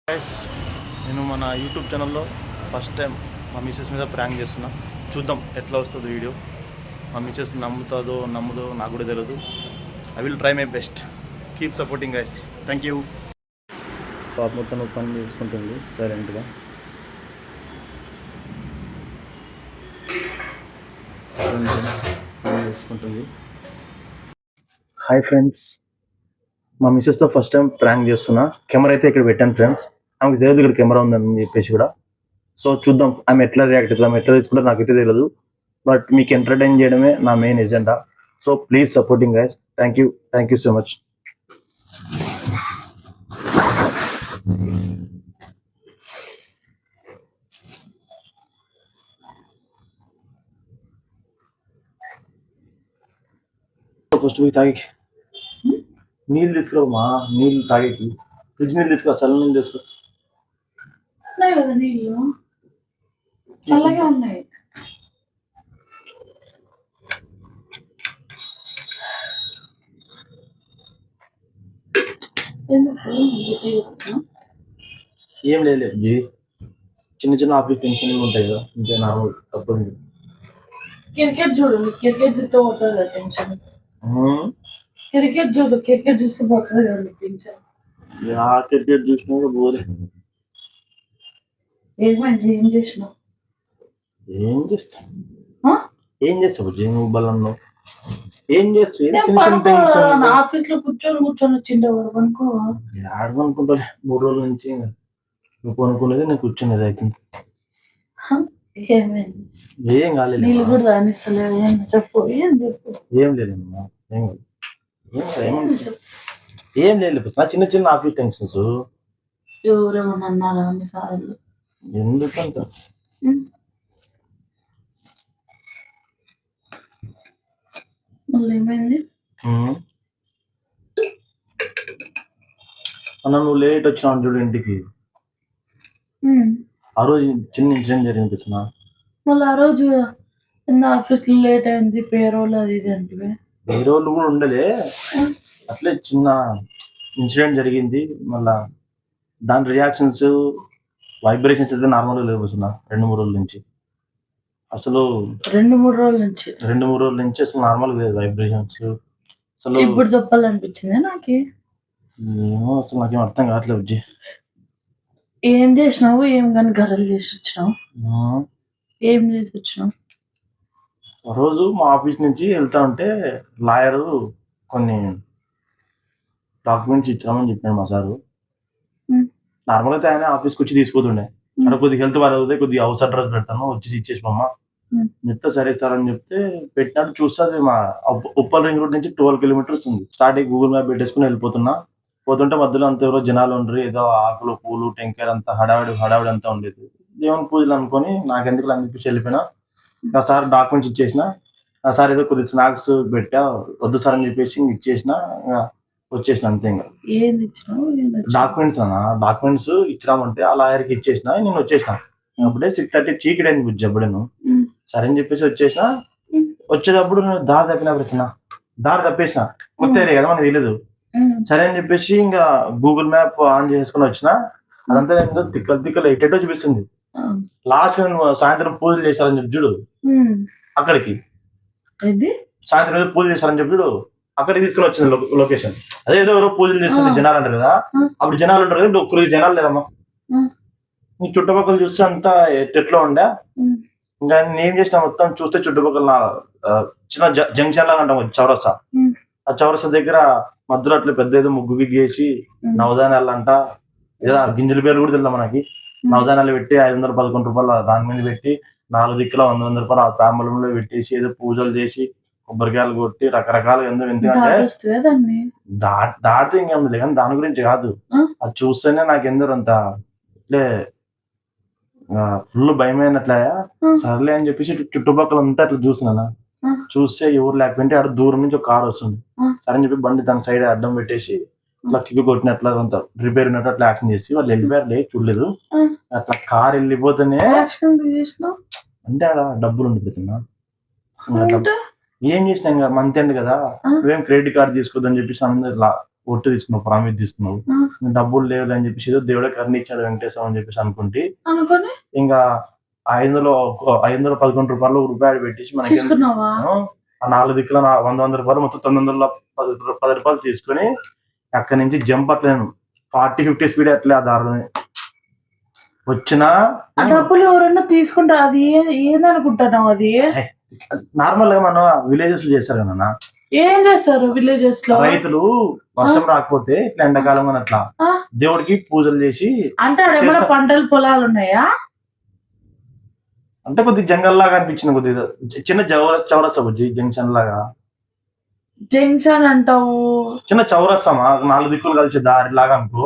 Guys, నేను మన YouTube ఛానల్లో ఫస్ట్ టైం మా మిసెస్ మీద ప్రాంక్ చేస్తున్నా. చూద్దాం ఎట్లా వస్తుందో వీడియో. మా మిసెస్ నమ్ముదో నాకు కూడా తెలియదు. I will try my best. Keep supporting guys. Thank you. పాప మొత్తం పని చేసుకుంటుంది సైలెంట్గా. చేసుకుంటుంది. హాయ్ ఫ్రెండ్స్, మా మిసెస్తో ఫస్ట్ టైం ప్రాంక్ చేస్తున్నా. కెమెరా అయితే ఇక్కడ పెట్టాను ఫ్రెండ్స్. ఆమెకు తెలియదు ఇక్కడ కెమెరా ఉందని చెప్పేసి కూడా. సో చూద్దాం ఆమె ఎట్లా రియాక్ట్ అవుతుంది, ఆమె ఎట్లా తీసుకుంటారో నాకైతే తెలియదు. బట్ మీకు ఎంటర్టైన్ చేయడమే నా main agenda. So please supporting guys. Thank you so much. First పోయి తాగి నీళ్ళు తీసుకురామా, నీళ్ళు తాగేకి. ఫ్రిడ్జ్ నీళ్ళు తీసుకురా, చల్ల నీళ్ళు తీసుకురా. నీళ్ళు చల్లగా ఉన్నాయి. ఏం లేదు జీ, చిన్న ఆఫీస్ టెన్షన్ ఉంటాయి కదా, ఇంకే నార్మల్ తప్పదు. క్రికెట్ చూడు, క్రికెట్ చూస్తే పోతుంది కదా టెన్షన్. క్రికెట్ చూడు, క్రికెట్ చూస్తే పోతుంది కదా టెన్షన్. క్రికెట్ చూసినా పోలే. ఏమైంది? ఏం చేసినావు? ఏం చేస్తావు జీ? నువ్వు బలంలో ఏం చేస్తావు? ఆఫీస్ లో కూర్చొని వచ్చిండేవారు అనుకో. ఆడమనుకుంటా 3 రోజుల నుంచి నువ్వు కొనుక్కునేది నేను కూర్చునేది అవుతుంది. ఏమైంది? ఏం కాలేదు. నీళ్ళు కూడా రానిస్తలేదు. చెప్పు, ఏం చెప్పు. ఏం లేదమ్మా, ఏం లేదు. నా చిన్న ఆఫీస్ టెన్షన్స్. ఎవరేమన్నా అన్నారా మీ సార్లు? ఎందుకంట మళ్ళీ ఏమైంది? అన్న నువ్వు లేట్ వచ్చినావు చూడు ఇంటికి. ఆ రోజు చిన్న ఇన్సిడెంట్ జరిగింది. మళ్ళీ ఆ రోజు ఆఫీస్ లో లేట్ అయింది, పేరోల్ అది ఇది అంటే. పేరోల్ కూడా ఉండలే, అట్లే చిన్న ఇన్సిడెంట్ జరిగింది. మళ్ళా దాని రియాక్షన్స్, వైబ్రేషన్స్ అయితే నార్మల్గా లేవుతున్నా 2-3 రోజుల నుంచి. అసలు 2-3 రోజుల నుంచి అసలు నార్మల్గా లేదు వైబ్రేషన్స్. అసలు ఇప్పుడు చెప్పాలనిపించింది నాకు. ఏమో అసలు నాకేం అర్థం కావట్లేదు బుజ్జి. ఏం చేసినావు? ఏం కానీ గర్రలు చేసి వచ్చినావు? ఏం చేసి వచ్చినావు? రోజు మా ఆఫీస్ నుంచి వెళ్తా ఉంటే లాయరు కొన్ని డాక్యుమెంట్స్ ఇచ్చామని చెప్పాను మా సారు. నార్మల్గా అయితే ఆయన ఆఫీస్కి వచ్చి తీసుకుపోతుండే. అక్కడ కొద్దిగా హెల్త్ బాగా కొద్దిగా హౌస్ అడ్రస్ పెడతాను, వచ్చి ఇచ్చేసిపోమ్మా. చెప్తే సరే సార్ అని చెప్తే పెట్టినట్టు చూస్తే అది మా ఉప్పల్ రింగ్ రోడ్ నుంచి 12 కిలోమీటర్స్ ఉంది. స్టార్ట్ అయ్యి గూగుల్ మ్యాప్ పెట్టేసుకుని వెళ్ళిపోతున్నా. పోతుంటే మధ్యలో అంత ఎవరో జనాలు ఉండరు, ఏదో ఆకులు పూలు టెంకాయలు అంతా హడావిడి అంతా ఉండేది. దేవుని పూజలు అనుకొని నాకెందుకు అని చెప్పేసి వెళ్ళిపోయినా. నా సార్ డాక్యుమెంట్స్ ఇచ్చేసిన. నా సార్ ఏదో కొద్దిగా స్నాక్స్ పెట్టా, వద్దు సార్ అని చెప్పేసి ఇచ్చేసిన, వచ్చేసిన అంతే. ఇంకా డాక్యుమెంట్స్ ఇచ్చినామంటే ఆ లాయర్కి ఇచ్చేసిన, నేను వచ్చేసిన. అప్పుడే 6:30 చీకటి అయింది బుజ్జి అప్పుడేను. సరే అని చెప్పేసి వచ్చేసిన. వచ్చేటప్పుడు నేను దారి తప్పేసిన మొత్తం ఏరియా కదా మనకు తెలియదు. సరే అని చెప్పేసి ఇంకా గూగుల్ మ్యాప్ ఆన్ చేసుకుని వచ్చిన. అదంతా తిక్కలు ఎటో చూపిస్తుంది. లాస్ట్ సాయంత్రం పూజలు చేశారని చెప్పి చూడు, అక్కడికి సాయంత్రం పూజలు చేశారని చెప్పి చూడు, అక్కడికి తీసుకుని వచ్చింది లొకేషన్. అదే ఏదో ఎవరో పూజలు చేస్తుంది జనాలు అంటారు కదా, అప్పుడు జనాలు ఉంటారు కదా, 1 జనాలు లేదమ్మా. నీ చుట్టుపక్కల చూస్తే అంతా ఎట్లా ఉండే. ఇంకా నేను చేసిన మొత్తం చూస్తే చుట్టుపక్కల చిన్న జంక్షన్ లాగా అంటాం చౌరస్తా. ఆ చౌరస్తా దగ్గర మధ్యలో అట్లా పెద్ద ఏదో ముగ్గు బిగ్గేసి నవధాన్యాలు అంట, ఏదో గింజల పేరు కూడా తెలుదా మనకి. నవధాన్యాలు పెట్టి 511 రూపాయలు దాని మీద పెట్టి 4 దిక్కుల 100 రూపాయలు ఆ తాంబూలంలో పెట్టేసి ఏదో పూజలు చేసి కొబ్బరికాయలు కొట్టి రకరకాలుగా ఎందుకంటే దాటితే ఇంకేం లేదు. కానీ దాని గురించి కాదు, అది చూస్తేనే నాకు ఎందుకు అంత ఇట్లే ఫుల్ భయమైనట్లే. సర్లే అని చెప్పేసి చుట్టుపక్కల అంతా అట్లా చూస్తున్నాను. చూస్తే ఎవరు లేకపోతే అక్కడ దూరం నుంచి ఒక కారు వస్తుంది. సరే అని చెప్పి బండి దాని సైడ్ అడ్డం పెట్టేసి అట్లా కిక్కు కొట్టినట్లు అంత రిపేర్ ఉన్నట్టు అట్లా యాక్షన్ చేసి వాళ్ళు వెళ్ళిపోయారు. చూడలేదు, అట్లా కారు వెళ్ళిపోతేనే అంటే ఆడ డబ్బులు ఉండిపోతున్నా. ఏం చేసినా ఇంకా మంత్ ఎండ్ కదా, నువ్వేం క్రెడిట్ కార్డు తీసుకోవద్దని చెప్పేసి అందరు ఒట్టు తీసుకున్నావు, ప్రామిస్ తీసుకున్నావు, డబ్బులు లేవు అని చెప్పేసి ఏదో దేవుడే కర్ణ ఇచ్చాడు వెంకటేశ్వర అని చెప్పేసి అనుకుంటే ఇంకా 500 11 రూపాయలు రూపాయలు పెట్టేసి మనకి ఆ 4 దిక్కుల 100 రూపాయలు మొత్తం 910 రూపాయలు తీసుకొని అక్కడి నుంచి జంప్ అట్లేను 40-50 స్పీడ్ అట్లే ఆ దారిలోనే వచ్చినా. డబ్బులు ఎవరన్నా తీసుకుంటారు, అది ఏందనుకుంటున్నావు? అది నార్మల్ గా మనం విలేజెస్ లో చేస్తారు కదా, ఏం చేస్తారు విలేజెస్ లో రైతులు వర్షం రాకపోతే ఇట్లా ఎండాకాలం అని అట్లా దేవుడికి పూజలు చేసి. అంటే అక్కడ పంటలు పొలాలు ఉన్నాయా? అంటే కొద్దిగా జంగల్ లాగా అనిపించింది, కొద్దిగా చిన్న చౌరస్తా బుజ్జి, జంక్షన్ లాగా. జంక్షన్ అంటావు? చిన్న చౌరస్తామా, 4 దిక్కులు కలిసి దారి లాగా అనుకో.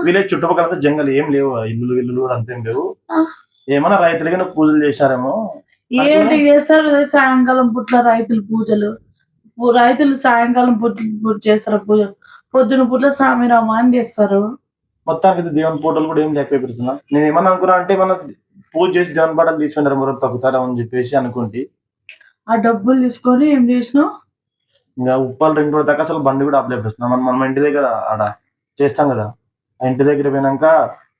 విలేజ్ చుట్టుపక్కల జంగల్ ఏం లేవు, ఇల్లు అంతేం లేవు. ఏమన్నా రైతులకి పూజలు చేశారేమో. ఏంటి చేస్తారు సాయంకాలం పుట్ల రైతులు పూజలు? రైతులు సాయంకాలం పూజ చేస్తారు, పూజలు పొద్దున పుట్ల సామిరామ అని చేస్తారు. మొత్తానికి దేవుని ఫోటోలు కూడా ఏం లేకపోతున్నా. నేను ఏమన్నా అనుకున్నా అంటే మన పూజ చేసి దేవుని పాటలు తీసుకుంటారు మరో తగ్గుతారా అని చెప్పేసి అనుకుంటే, ఆ డబ్బులు తీసుకొని ఏం చేసినావు? ఇంకా ఉప్పాలు 2 రోజుల దాకా అసలు బండి కూడా అప్లై చేస్తున్నాం. మనం ఇంటి దగ్గర ఆడ చేస్తాం కదా, ఆ ఇంటి దగ్గర పోయినాక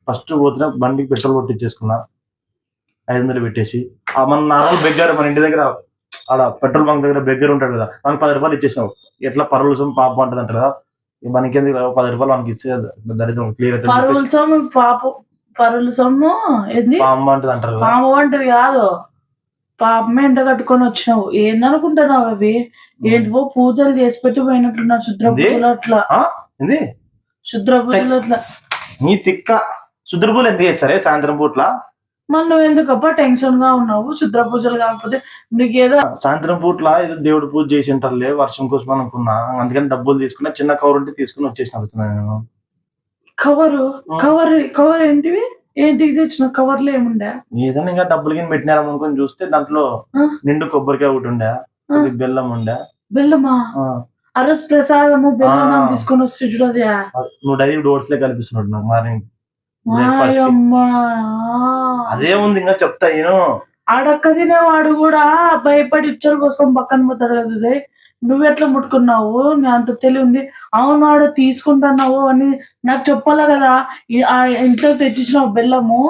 ఫస్ట్ పోతున్నా బండికి పెట్రోల్ కొట్టించేసుకున్నా 500 పెట్టేసి. మన నార్మల్ బెగ్గర మన ఇంటి దగ్గర ఆడ పెట్రోల్ బంక్ దగ్గర బెగ్గర ఉంటాడు కదా, మనకి 10 రూపాయలు ఇచ్చేసావు. ఎట్లా పరువులు పాపం అంటది అంటారు కదా, మనకి 10 రూపాయలు మనకి ఇచ్చే దరిద్రం క్లియర్ పరుల సొమ్ము పాము అంటది అంటారు. పాము అంటది కాదు, పాపమే ఎంట కట్టుకొని వచ్చినావు. ఏందనుకుంటున్నావు అవి? ఏంటివో పూజలు చేసి పెట్టి పోయినట్టున్నారు, శుద్ర పూజలు అట్లా. శుద్ర పూజలు అట్లా నీ తిక్క శుద్ర పూజలు ఎందుకు చేస్తారే సాయంత్రం పూట్ల? మరి నువ్వు ఎందుకబ్బా టెన్షన్ గా ఉన్నావు? శుద్ర పూజలు కాకపోతే నీకేదో సాయంత్రం పూట్ల ఏదో దేవుడు పూజ చేసి ఉంటారులే వర్షం కోసం అనుకున్నా, అందుకని డబ్బులు తీసుకున్నా. చిన్న కవర్ ఉంటే తీసుకుని వచ్చేసిన నేను. కవర్ ఏంటివి? ఏంటికి తెచ్చిన కవర్లు ఏముండే? ఏదైనా ఇంకా డబ్బులు కింద పెట్టినారా అనుకుని చూస్తే దాంట్లో నిండు కొబ్బరికాయ ఒకటి ఉండే, బెల్లం ఉండే. బెల్లమా? ఆ రోజు ప్రసాదము బెల్లం తీసుకొని వస్తే చూడది. నువ్వు డైరెక్ట్ ఓట్స్ లే కనిపిస్తున్నాడు నాకు మార్నింగ్. అదే ఉంది ఇంకా చెప్తా నేను. ఆడక్క తినేవాడు కూడా భయపడి ఇచ్చల కోసం పక్కన పోతాడు కదా, నువ్వెట్లా ముట్టుకున్నావు? నేను అంత తెలివి ఉంది. అవును ఆడ తీసుకుంటున్నావు అని నాకు చెప్పాలా కదా. ఇంట్లోకి తెచ్చిచ్చినావు బెల్లము,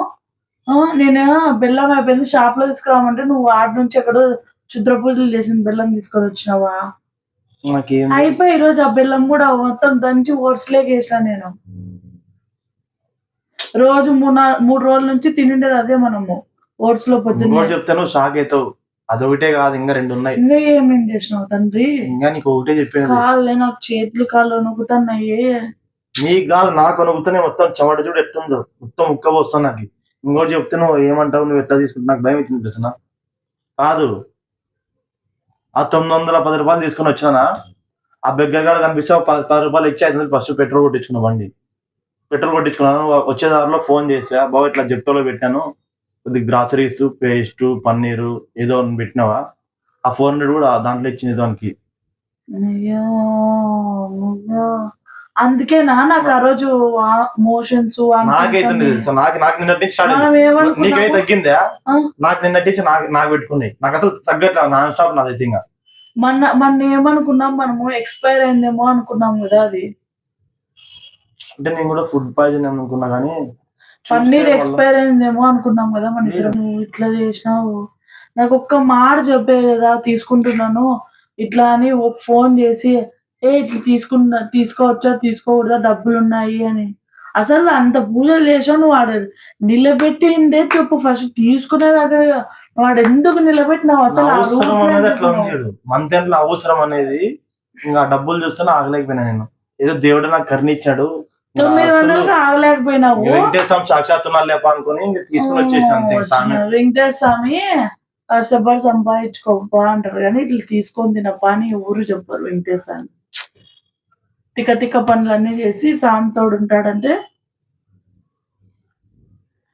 నేను బెల్లం అయిపోయింది షాప్ లో తీసుకురామంటే నువ్వు ఆడ నుంచి ఎక్కడో శుద్ర పూజలు చేసిన బెల్లం తీసుకొని వచ్చినావా? అయిపోయి ఈ రోజు ఆ బెల్లం కూడా మొత్తం దంచి ఓట్స్లేకి వేసా నేను. రోజు 3 రోజుల నుంచి తినిండేది అదే మనము, ఓట్స్ లో పొద్దున్న. చెప్తాను షాక్ అవుతావు. అదొకటే కాదు ఇంకా 2 ఉన్నాయి. ఇంకా ఏమేం చేసినావు తండ్రి? ఇంకా నీకు ఒకటే చెప్పాను. కాళ్ళే నాకు చేతులు కాళ్ళు వణుకుతున్నాయి. నీకు కాదు నాకు వణుకుతున్నాయి. మొత్తం చెమట చూడు ఎట్టుందో, మొత్తం ముక్క వస్తాను నాకు. ఇంకోటి చెప్తే నువ్వు ఏమంటావు, నువ్వు ఎట్లా తీసుకుంటా నాకు భయం ఇచ్చింది తెలుసునా. కాదు ఆ 910 రూపాయలు తీసుకుని వచ్చినా, ఆ బెగ్గర కనిపిస్తే 10 రూపాయలు ఇచ్చి 500 ఫస్ట్ పెట్రోల్ కొట్టించుకున్నా. బండి పెట్రోల్ కొట్టించుకున్నాను. వచ్చే దారిలో ఫోన్ చేసా, బాబు ఇట్లా జెప్టోలో పెట్టాను, కొద్ది గ్రాసరీస్ పేస్ట్ పన్నీరు ఏదో పెట్టినావా? ఆ 400 కూడా దాంట్లో ఇచ్చింది దానికి. అందుకేనా నాకు ఆ రోజు మోషన్స్ నాకైతే నాకు నిన్నటి నుంచి నీకైతే తగ్గిందా? నాకు నిన్నటి నుంచి నాకు పెట్టుకున్నాయి. నాకు అసలు తగ్గట్లా, నాన్ స్టాప్ నాదైతే. ఇంకా మన ఏమనుకున్నాం మనము, ఎక్స్పైర్ అయిందేమో అనుకున్నాం కదా. అది అంటే నేను కూడా ఫుడ్ పాయిజన్ అనుకున్నా, కానీ పన్నీర్ ఎక్స్పైర్ అయిందేమో అనుకున్నాం కదా మన ఇద్దరం. నువ్వు ఇట్లా చేసినావు. నాకు ఒక్క మాట చెప్పే కదా తీసుకుంటున్నాను ఇట్లా అని, ఫోన్ చేసి ఇట్లా తీసుకోవచ్చా తీసుకోకూడదా డబ్బులు ఉన్నాయి అని. అసలు అంత పూజలు చేసావు నువ్వు. వాడు నిలబెట్టిండే చెప్పు ఫస్ట్, తీసుకునేదాకా వాడు ఎందుకు నిలబెట్టినావు అసలు? మంత్ ఎండ్ లో అవసరం అనేది ఇంకా డబ్బులు చూస్తే ఆగలేకపోయినా నేను. ఏదో దేవుడు నాకు కరుణించాడు, 900 ఆగలేకపోయినావు. వెంకటేశ్వర సాక్షాత్తున్నా లేప అనుకుని తీసుకుని వచ్చేసాను. వెంకటేశ్వర స్వామి కష్టపడి సంపాదించుకోపా అంటారు కానీ ఇట్లా తీసుకొని తినప్పా అని ఎవరు చెప్పారు. వెంకటేశ్వర తిక్క తిక్క పనులన్నీ చేసి సామి తోడు ఉంటాడంటే.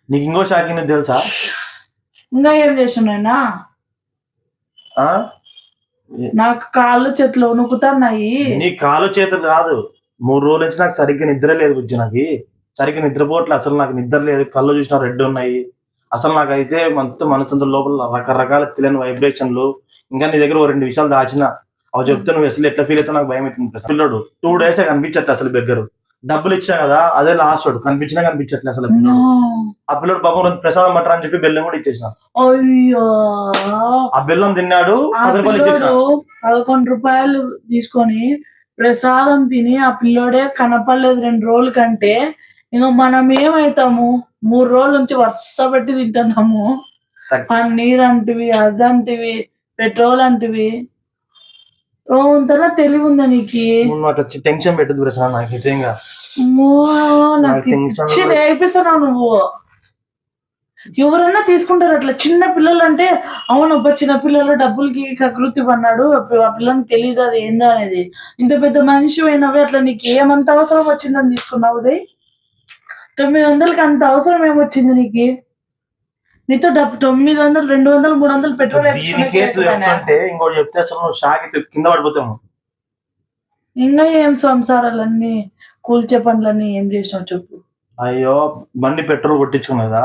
నీకు ఇంకో షాకింగ్ తెలుసా? ఇంకా ఏం చేస్తున్నాయినా? నాకు కాళ్ళు చేతులు వణుకుతున్నాయి. నీ కాళ్ళు చేతులు కాదు, 3 రోజుల నుంచి నాకు సరిగ్గా నిద్ర లేదు బుజ్జి. నాకు సరిగ్గా నిద్రపోవట్లేదు అసలు. నాకు నిద్ర లేదు, కళ్ళు చూసినా రెడ్ ఉన్నాయి. అసలు నాకైతే మొత్తం మనసంత లోపల రకరకాల తెలియని వైబ్రేషన్లు, ఇంకా నీ దగ్గర ఓ 2 విషయాలు దాచిన అవి చెప్తే నువ్వు అసలు ఎట్లా ఫీల్ అవుతావు నాకు భయం అవుతుంది. పిల్లడు 2 days కనిపించట్లే అసలు బెగ్గరు. డబ్బులు ఇచ్చా కదా అదే లాస్ట్ వాడు కనిపించినా కనిపించట్లే అసలు పిల్లడు. ఆ పిల్లడు పాపం ప్రసాదం పట్టరా అని చెప్పి బెల్లం కూడా ఇచ్చేసిన. అయ్యో ఆ బెల్లం తిన్నాడు, ఆ 10 రూపాయలు ఇచ్చేసిన. పిల్లోడు 11 రూపాయలు తీసుకొని ప్రసాదం తిని ఆ పిల్లోడే కనపడలేదు 2 రోజుల కంటే, ఇంకా మనం ఏమైతాము 3 రోజుల నుంచి వరుస పెట్టి తింటున్నాము. పన్నీర్ అంటివి, అదంటివి, పెట్రోల్ అంటివి. అంతలా తెలివి ఉందా నీకు? నాకు వచ్చి టెన్షన్ పెట్టదు ప్రసాద్ నాకైతే. ఇంకా నాకు ఇచ్చి నేర్పిస్తున్నావు నువ్వు. ఎవరన్నా తీసుకుంటారు అట్లా. చిన్న పిల్లలు అంటే అవునబ్బా చిన్న పిల్లలు డబ్బులకి కకృతి పన్నాడు, ఆ పిల్లలకి తెలియదు అది ఏందో అనేది. ఇంత పెద్ద మనిషి అయినవి అట్లా నీకు ఏమంత అవసరం వచ్చిందని తీసుకున్నావు? 900కి అంత అవసరం ఏమొచ్చింది నీకు? నీతో 900, 200, 300 పెట్రోల్ అంటే ఇంకోటి చెప్తే అసలు షాక్ కింద పడిపోతాము. ఇంకా ఏం సంసారాలన్నీ కూల్చే పనులన్నీ ఏం చేసినావు చెప్పు. అయ్యో బండి పెట్రోల్ కొట్టించుకున్నా కదా,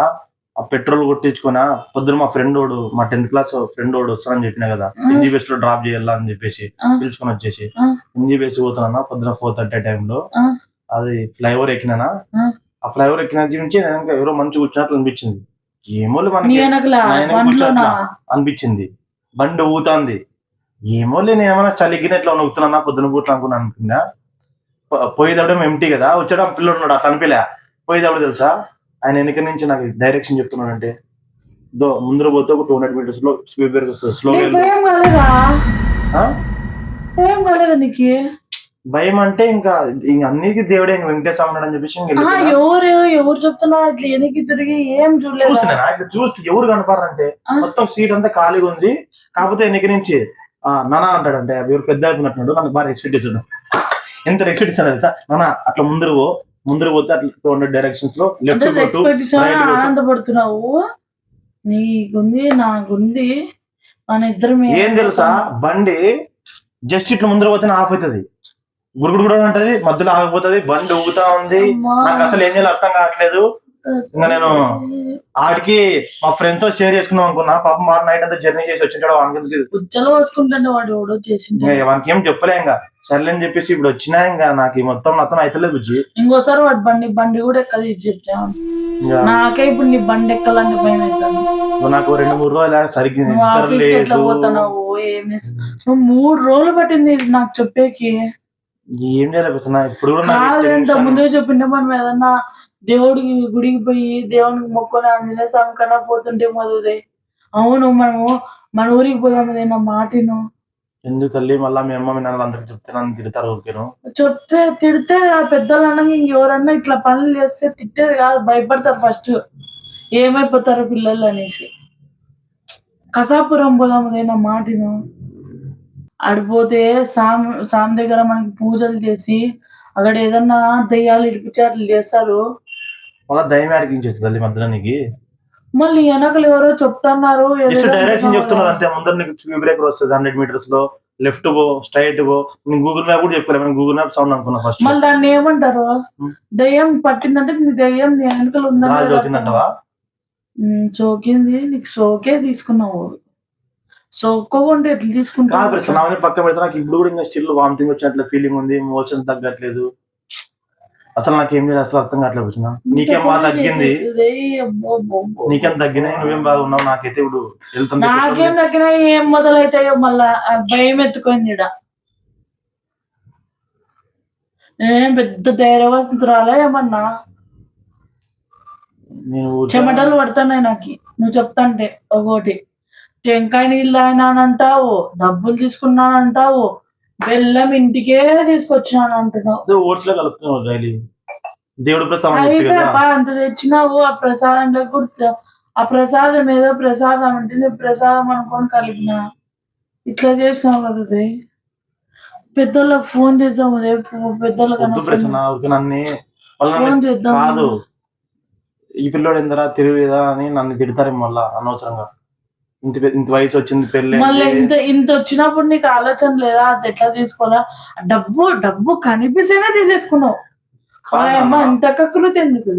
ఆ పెట్రోల్ కొట్టించుకున్నా పొద్దున మా ఫ్రెండ్ వాడు, మా 10th క్లాస్ ఫ్రెండ్ వాడు వస్తానని చెప్పినా కదా, NGBS లో డ్రాప్ చేయాలా అని చెప్పేసి పిలుచుకొని వచ్చేసి NGBS పోతున్నా పొద్దున 4:30 టైంలో. అది ఫ్లైఓవర్ ఎక్కినానా, ఆ ఫ్లైఓవర్ ఎక్కిన నుంచి ఎవరో మంచి కూర్చున్నట్లు అనిపించింది. ఏమో మనకి అనిపించింది. బండి ఊగుతాంది. ఏమోలే నేను ఏమైనా చలిగిన ఇట్లా నొక్కుతున్నా పొద్దున పూట్లు అనుకున్నాను అనుకున్నా. పోయేదప్పుడు ఎంటీ కదా, వచ్చాడు ఆ పిల్లడు ఉన్నాడు, అట్లా అనిపిలే. పోయేదప్పుడు తెలుసా ఆయన వెనక నుంచి నాకు డైరెక్షన్ చెప్తున్నాడంటే ముందర పోతే ఒక 200 meters లో స్లో భయం అంటే ఇంకా అన్నిటికీ దేవుడే వెంకటేశ్వర ఉన్నాడు అని చెప్పేసి ఎవరు చెప్తున్నారు అట్లా వెనక్కి తిరిగి ఏం చూడలేదు. ఇట్లా చూస్తే ఎవరు కనపడారంటే మొత్తం సీట్ అంతా ఖాళీగా ఉంది. కాకపోతే వెనక నుంచి నానా అంటాడంటే ఎవరు పెద్ద అనుకున్నట్టున్నాడు. నాకు బాగా రెస్పెక్ట్ ఇస్తాడు. ఎంత రెస్పెక్ట్ ఇస్తాడు తెలుసా, నానా అట్లా ముందరు పోతే అట్లా 200 directions లో లెఫ్ట్ ఆనందపడుతున్నావు. నీకుంది నాకుంది మన ఇద్దరం. ఏం తెలుసా బండి జస్ట్ ఇట్లా ముందర పోతే ఆఫ్ అవుతుంది, గురుగుడు కూడా ఉంటది, మధ్యలో ఆగిపోతుంది, బండి ఊగుతా ఉంది. నాకు అసలు ఏం చేయాలి అర్థం కావట్లేదు. ఇంకా నేను ఆడికి మా ఫ్రెండ్ తో షేర్ చేసుకుందాం అనుకున్నా. పాపం మా నైట్ అంతా జర్నీ చేసి వచ్చింటాడు. వానికి ఏం చెప్పలే. ఇంకా సర్లే అని చెప్పేసి ఇప్పుడు వచ్చినా. ఇంకా నాకు మొత్తం మొత్తం అయితలేదు బుజ్జి. ఇంకోసారి వాడు బండి కూడా ఎక్కది చెప్తా. నాకే ఇప్పుడు నీ బండి ఎక్కాలని భయం అవుతుంది. నాకు 2-3 రోజులు సరిగ్గా 3 రోజులు పట్టింది నాకు చెప్పేకి. ఏం చేయలేకపోతున్నా ఇప్పుడు ఎంత ముందే చెప్పిండే మనం ఏదన్నా దేవుడికి గుడికి పోయి దేవునికి మొక్కుని ఆంజనేయ స్వామి కన్నా పోతుంటే మొదలుదే. అవును మనము మన ఊరికి పోదాం నా మాటిను. ఎందుకు తల్లి మళ్ళీ మీ అమ్మ మీ నాన్న అందరికి చెప్తాను తిడతారు. ఊరికేను చెప్తే తిడితే పెద్దలు అనగా ఇంకెవరన్నా ఇట్లా పనులు చేస్తే తిట్టేది కాదు, భయపడతారు ఫస్ట్ ఏమైపోతారు పిల్లలు అనేసి. కసాపురం పోదాం నా మాటిను. ఆడిపోతే సామ్ దగ్గర మనకి పూజలు చేసి అక్కడ ఏదన్నా దయ్యాలు ఇడిపించి అట్లా చేస్తారు. దయ్యం అడిగించేది తల్లి మధ్యలో నీకు. మళ్ళీ వెనకలు ఎవరో చెప్తున్నారు డైరెక్షన్ చెప్తున్నారు అంతే. ముందర నీకు బ్రేకర్ వస్తుంది 100 meters లో లెఫ్ట్ పో స్ట్రైట్ పో. నేను గూగుల్ మ్యాప్ కూడా చెప్పలేదు, గూగుల్ మ్యాప్ సౌండ్ అనుకున్నా ఫస్ట్. మళ్ళీ దాన్ని ఏమంటారు, దయ్యం పట్టిందంటే నీ దయ్యం నీ వెనకలు ఉందంటావా? సోకింది నీకు, సోకే తీసుకున్నావు. సోకోండి ఎట్లా తీసుకుంటా పక్క పెడతా. నాకు ఇప్పుడు కూడా ఇంకా స్టిల్ వామిటింగ్ వచ్చినట్లు ఫీలింగ్ ఉంది, మోషన్స్ తగ్గట్లేదు. అసలు నాకేం లేదు, అసలు అర్థం కావట్లేదు. నీకేం బాగా తగ్గింది, నీకేం తగ్గినాయి, నువ్వేం బాగున్నావు. నాకైతే ఇప్పుడు వెళ్తుంది. నాకేం తగ్గినాయి ఏం మొదలైతాయో మళ్ళా భయం ఎత్తుకుంది. నేనేం పెద్ద ధైర్యవంతురాలా ఏమన్నా? చెమటలు పడుతున్నాయి నాకు నువ్వు చెప్తాంటే. ఒకటి టెంకాయ నీళ్ళు అయినానంటావు, డబ్బులు తీసుకున్నానంటావు, బెల్లం ఇంటికే తీసుకొచ్చినాను అంటున్నావు. ఓట్స్ లో కలుపుతున్నావు డైలీ. దేవుడు అంత తెచ్చినావు. ఆ ప్రసాదంలో కూడా ఆ ప్రసాదం ఏదో ప్రసాదం అంటే ప్రసాదం అనుకొని కలిపిన ఇట్లా చేసినావు కదా. పెద్దోళ్ళకి ఫోన్ చేద్దాం, పెద్దోళ్ళకి ఫోన్ చేద్దాం. కాదు ఈ పిల్లోడు ఎందరా తిరిగిదా అని నన్ను తిడతారు మళ్ళా అనవసరంగా. ఇంత వయసు వచ్చింది పెళ్ళి, మళ్ళీ ఇంత వచ్చినప్పుడు నీకు ఆలోచన లేదా అది ఎట్లా తీసుకోవాలా? డబ్బు కనిపిస్తేనే తీసేసుకున్నావు. ఇంత కకృతి ఎందుకు?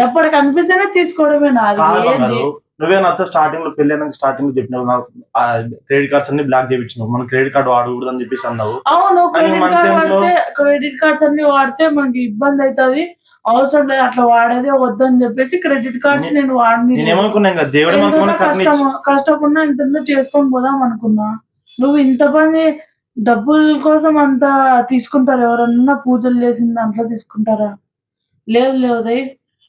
డబ్బు కనిపిస్తేనే తీసుకోవడమే నాది. నువ్వే నాతో స్టార్టింగ్ లో పెళ్ళి స్టార్టింగ్ లో చెప్పినావు నాకు క్రెడిట్ కార్డ్స్ అన్ని బ్లాక్ చేయించినావు, మన క్రెడిట్ కార్డు వాడకూడదు అని చెప్పేసి అన్నావు. అవును, కానీ క్రెడిట్ మన కార్డ్ time లో- వాడితే క్రెడిట్ కార్డ్స్ అన్ని వాడితే మనకి ఇబ్బంది అవుతుంది, అవసరం లేదు అట్లా వాడేదే వద్దని చెప్పేసి క్రెడిట్ కార్డ్స్ నేను వాడిని. నేనేమనుకున్నా ఇంకా దేవుడే మనకు మన కష్టం కష్టపడినా ఇంత చేసుకొని పోదాం అనుకున్నా. నువ్వు ఇంత పని డబ్బుల కోసం అంతా తీసుకుంటారు, ఎవరన్నా పూజలు చేసిన దాంట్లో తీసుకుంటారా? లేదు లేదే.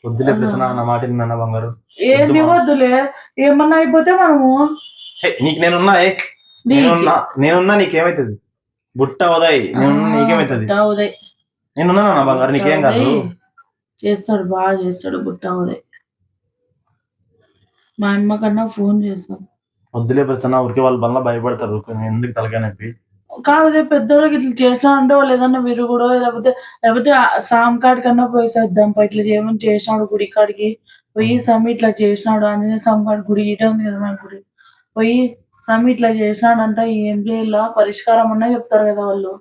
వద్దులే ప్రశ్న నా మాట విన్నా బంగారు. ఏంది వద్దులే, ఏమన్నా అయిపోతే మనము నీకు నేనున్నా నేనున్నా నీకేమైతుంది? బుట్ట ఉదయ్ నీకేమైతుంది? ఉదయ్ నేనున్నా నా బంగారు, నీకేం కాదు. చేస్తాడు, బాగా చేస్తాడు బుట్ట ఉదయ్. మా అమ్మ కన్నా ఫోన్ చేస్తాం. వద్దులే ప్రశ్న, ఊరికి వాళ్ళ వల్ల భయపడతారు, ఎందుకు తలకాయ నొప్పి. కాదు పెద్దోళ్ళకి ఇట్లా చేసినా అంటే వాళ్ళు ఏదన్నా విరుగుడో లేకపోతే సామ్ కాడి కన్నా పోయి సర్దాం ఇట్లా చేయమని చేసినాడు, గుడి కాడికి పోయి స్వామి ఇట్లా చేసినాడు, ఆంజనేయ స్వామి కాడి గుడి ఇట ఉంది కదా మన గుడి, పోయి స్వామి ఇట్లా చేసినాడంట, ఏం చేయాల పరిష్కారం అన్నా చెప్తారు కదా వాళ్ళు.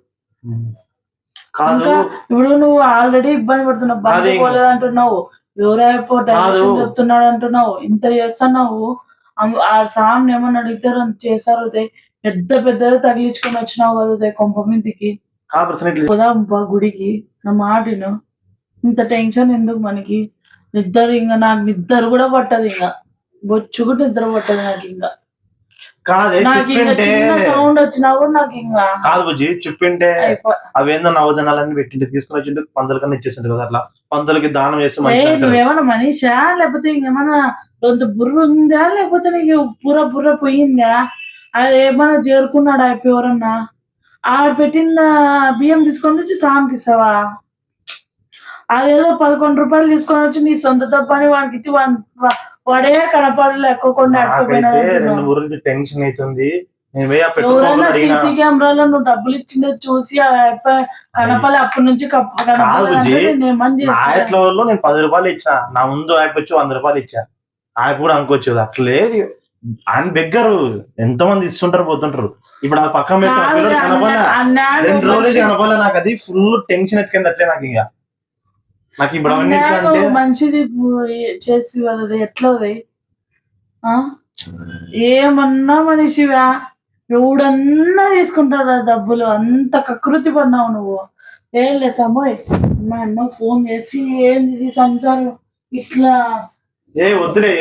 ఇంకా ఇప్పుడు నువ్వు ఆల్రెడీ ఇబ్బంది పడుతున్నావు, బండి పోలేదంటున్నావు, ఎవరైపో డైరెక్షన్ చెప్తున్నాడు అంటున్నావు, ఇంత చేస్తున్నావు. ఆ సామ్ ఏమన్నా అడిగితారు చేశారు, పెద్ద పెద్దది తగిలించుకొని వచ్చినావు కదా కొంప మీదికి. పోదాం గుడికి, నా మాటను. ఇంత టెన్షన్ ఎందుకు మనకి? నాకు నిద్ర కూడా పట్టదు, ఇంకా బొచ్చు కూడా నిద్ర పట్టదు నాకు. ఇంకా నాకు ఇంకా చిన్న సౌండ్ వచ్చినా కూడా నాకు ఇంకా కాదు బుజ్జి, చెప్పింటే అవేందో నవోదనాలన్నీ పెట్టింటే తీసుకుని వచ్చింటే పందుల కన్నా ఇచ్చేసింది కదా, అట్లా పందులకి దానం చేస్తే నువ్వేమన్నా మనిషా లేకపోతే ఇంకేమన్నా కొంత బుర్ర ఉందా, లేకపోతే నీకు బుర్ర పోయిందా? అది ఏమన్నా చేరుకున్నాడా ఎవరన్నా? ఆడ పెట్టిన బియ్యం తీసుకొని వచ్చి సాంకి ఇస్తావా? అదేదో 11 రూపాయలు తీసుకొని వచ్చి నీ సొంత తప్పని వాడికి ఇచ్చి వాడే కనపడలు ఎక్కువకుండా టెన్షన్ అవుతుంది. ఎవరైనా సీసీ కెమెరాలో నువ్వు డబ్బులు ఇచ్చిందో చూసి కనపలే అప్పటి నుంచి నేను 10 రూపాయలు ఇచ్చా, నా ముందు యాప్ వచ్చి 100 రూపాయలు ఇచ్చా, యాప్ కూడా అనుకోవచ్చు. అట్లేదు ఆయన దగ్గర ఎంతో మంది ఇస్తుంటారు పోతుంటారు. ఇప్పుడు ఆ పక్కన కనపాలే 2 రోజులు కనపాలే, నాకు అది ఫుల్ టెన్షన్ ఎత్తుకుంది. అట్లే నాకు ఇంకా నాకు ఇప్పుడు మంచిది చేసి ఎట్లా ఏమన్నా మనిషివా? ఎవడన్నా తీసుకుంటారా డబ్బులు? అంత కకృతి పడినావు నువ్వు. ఏం లే సమోయ్, మా అమ్మకి ఫోన్ చేసి ఏంది సంసారం ఇట్లా వద్దులే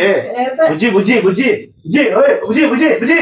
బుజ్జి బుజ్జి బుజ్జి బుజ్జి బుజ్జి బుజ్జి బుజ్జి